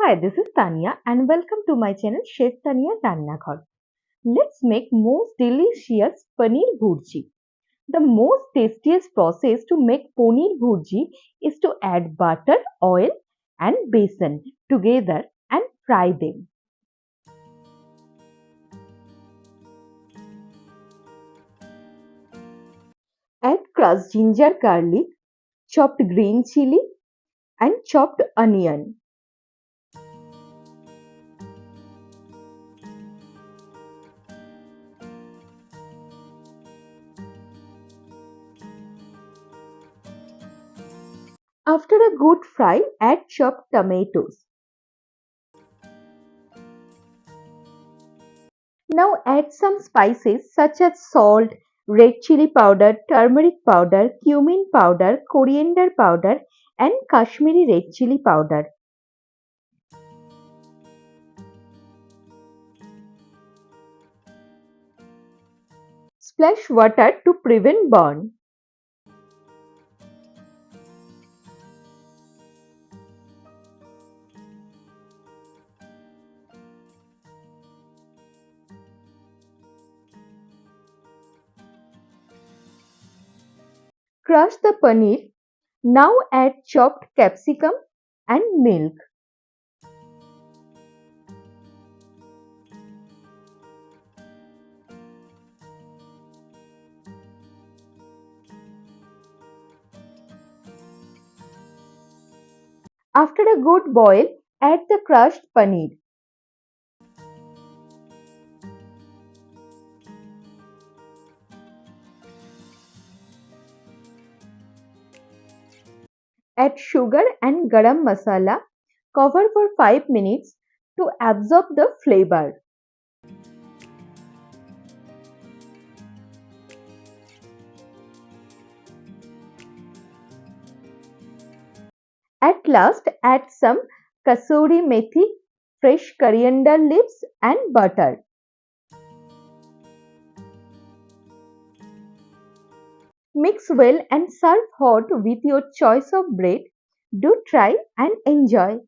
Hi, this is Tanya and welcome to my channel Chef Tanya Rannaghar. Let's make most delicious paneer bhurji. The most tastiest process to make paneer bhurji is to add butter, oil and besan together and fry them. Add crushed ginger garlic, chopped green chili and chopped onion. After a good fry, add chopped tomatoes. Now add some spices such as salt, red chili powder, turmeric powder, cumin powder, coriander powder and Kashmiri red chili powder. Splash water to prevent burn. Crush the paneer. Now add chopped capsicum and milk. After a good boil, add the crushed paneer. Add sugar and garam masala. Cover for 5 minutes to absorb the flavor. At last, add some kasuri methi, fresh coriander leaves and butter. Mix well and serve hot with your choice of bread. Do try and enjoy.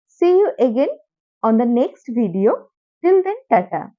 See you again on the next video. Till then, tata.